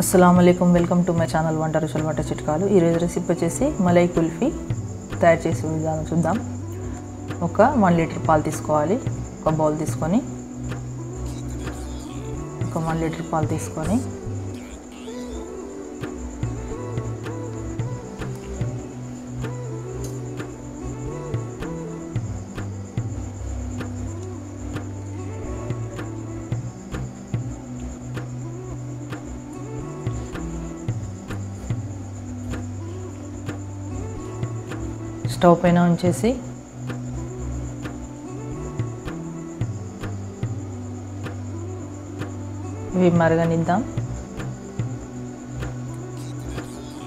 अस्सलामुअलैकुम welcome to मై channel వంట రుచులు వంట చిట్కాలు। ఈ రోజు రెసిపీ వచ్చేసి మలై కుల్ఫీ తయారు చేసే విధానం చూద్దాం। ఒక 1 లీటర్ పాలు తీసుకోవాలి। ఒక బౌల్ తీసుకొని ఒక 1 లీటర్ పాలు తీసుకొని స్టవ్ పైన ఉంచేసి ఇవి మరగనిద్దాం।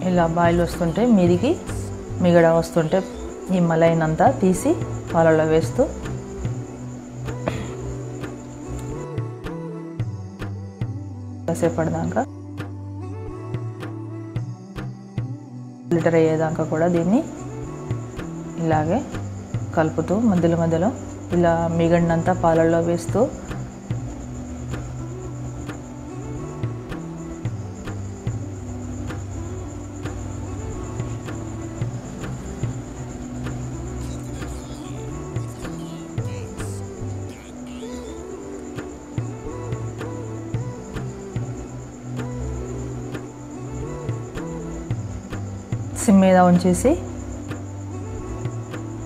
ఇలా బాయిల్ వస్తుంటే మీదికి మిగడ వస్తుంటే ఈ మలైనంతా తీసి పాలలో వేస్తూ కాసేపటిదాకా లీటర్ అయ్యేదాకా కూడా దీన్ని ఇలాగే కలుపుతూ మధ్యలో ఇలా మిగడనంతా పాలల్లో వేస్తూ సిమ్ మీద ఉంచేసి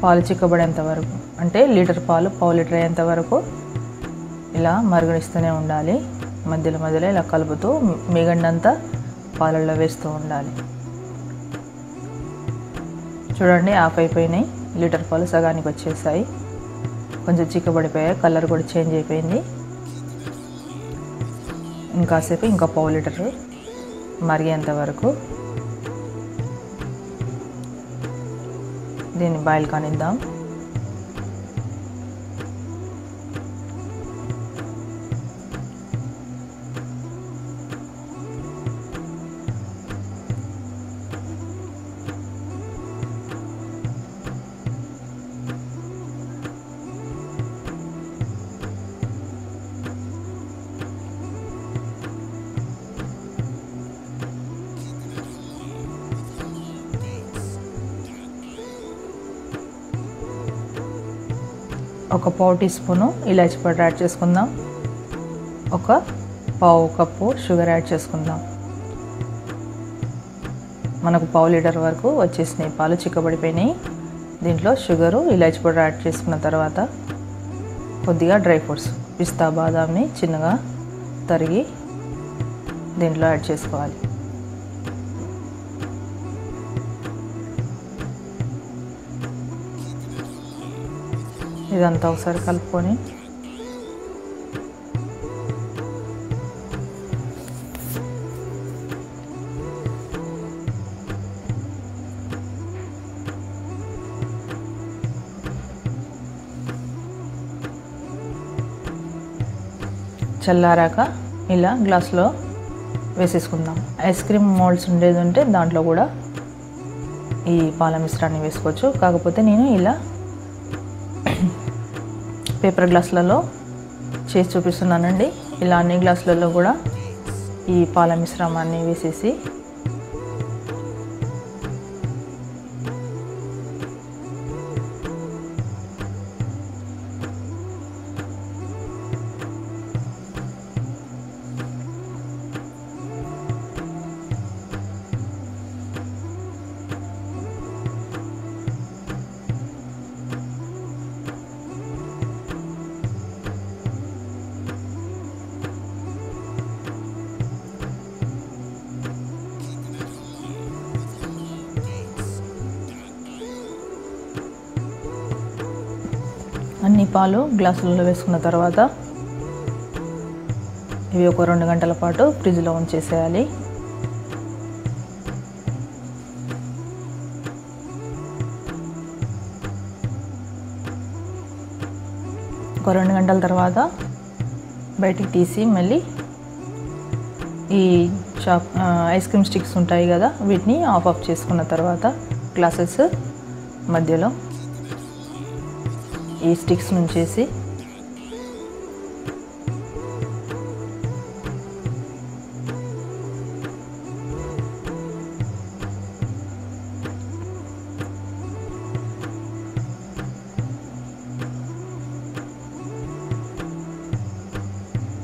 పాలు చిక్కబడేంత వరకు అంటే లీటర్ పాలు పావు లీటర్ అయ్యేంత వరకు ఇలా మరగనిస్తూనే ఉండాలి। మధ్యలో ఇలా కలుపుతూ మిగడినంతా పాలల్లో వేస్తూ ఉండాలి। చూడండి ఆఫ్ అయిపోయినాయి, లీటర్ పాలు సగానికి వచ్చేసాయి, కొంచెం చిక్కబడిపోయాయి, కలర్ కూడా చేంజ్ అయిపోయింది। ఇంకాసేపు ఇంకా పావు లీటర్ మరిగేంత వరకు దీన్ని బాయిల్ కానిద్దాం। ఒక పావు టీ స్పూను ఇలాచి పౌడర్ యాడ్ చేసుకుందాం। ఒక పావు కప్పు షుగర్ యాడ్ చేసుకుందాం। మనకు పావు లీటర్ వరకు వచ్చేసినాయి, పాలు చిక్కబడిపోయినాయి। దీంట్లో షుగరు ఇలాచి పౌడర్ యాడ్ చేసుకున్న తర్వాత కొద్దిగా డ్రై ఫ్రూట్స్ పిస్తా బాదాంని చిన్నగా తరిగి దీంట్లో యాడ్ చేసుకోవాలి। ఇదంతా ఒకసారి కలుపుకొని చల్లారాక ఇలా గ్లాస్లో వేసేసుకుందాం। ఐస్ క్రీమ్ మోల్డ్స్ ఉండేది ఉంటే దాంట్లో కూడా ఈ పాల మిశ్రాన్ని వేసుకోవచ్చు, కాకపోతే నేను ఇలా పేపర్ గ్లాసులలో చేసి చూపిస్తున్నానండి। ఇలా అన్ని గ్లాసులలో కూడా ఈ పాల మిశ్రమాన్ని వేసేసి అన్ని పాలు గ్లాసులలో వేసుకున్న తర్వాత ఇవి ఒక 2 గంటల పాటు ఫ్రిడ్జ్లో ఉంచేసేయాలి। ఒక 2 గంటల తర్వాత బయటికి తీసి మళ్ళీ ఈ ఐస్ క్రీమ్ స్టిక్స్ ఉంటాయి కదా, వీటిని ఆఫ్ చేసుకున్న తర్వాత గ్లాసెస్ మధ్యలో ఈ స్టిక్స్ నుంచేసి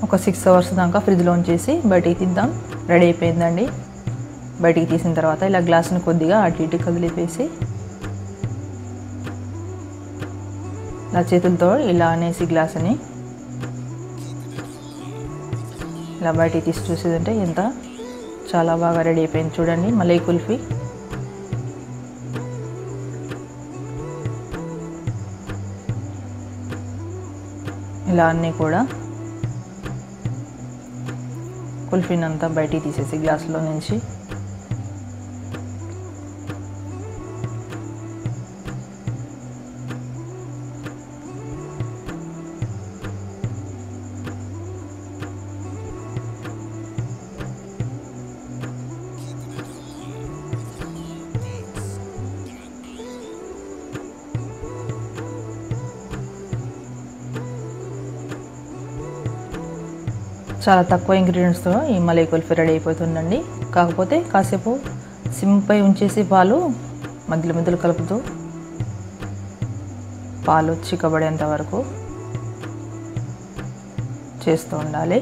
ఒక 6 అవర్స్ దాకా ఫ్రిడ్జ్లో ఉంచేసి బయటికి తీద్దాం. రెడీ అయిపోయిందండి. బయటికి తీసిన తర్వాత ఇలా గ్లాసుని కొద్దిగా అటు ఇటు కదిలిపేసి ఇలా చేతులతో ఇలా అనేసి గ్లాసుని ఇలా బయటికి తీసి చూసేదంటే ఎంత చాలా బాగా రెడీ అయిపోయింది. చూడండి మలై కుల్ఫీ. ఇలా అన్నీ కూడా కుల్ఫీని అంతా బయటికి తీసేసి గ్లాసులో నుంచి చాలా తక్కువ ఇంగ్రీడియంట్స్తో ఈ మలై కుల్ఫీ రెడీ అయిపోతుందండి. కాకపోతే కాసేపు సిమ్పై ఉంచేసి పాలు మధ్యలో మధ్యలో కలుపుతూ పాలు చిక్కబడేంత వరకు చేస్తూ ఉండాలి.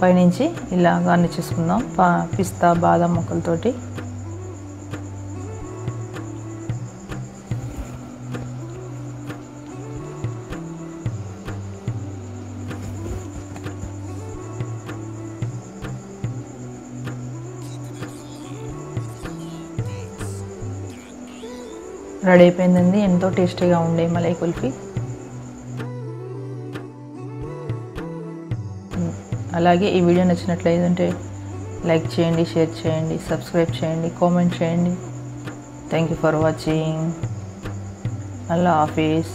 పైనుంచి ఇలా గార్నిష్ చేసుకుందాం పిస్తా బాదం ముక్కలతోటి. రెడీ అయిపోయిందండి. ఎంతో టేస్టీగా ఉండే మలై కుల్ఫీ. అలాగే ఈ వీడియో నచ్చినట్లయితే లైక్ చేయండి, షేర్ చేయండి, సబ్స్క్రైబ్ చేయండి, కామెంట్ చేయండి. Thank you for watching. Allah Hafeez.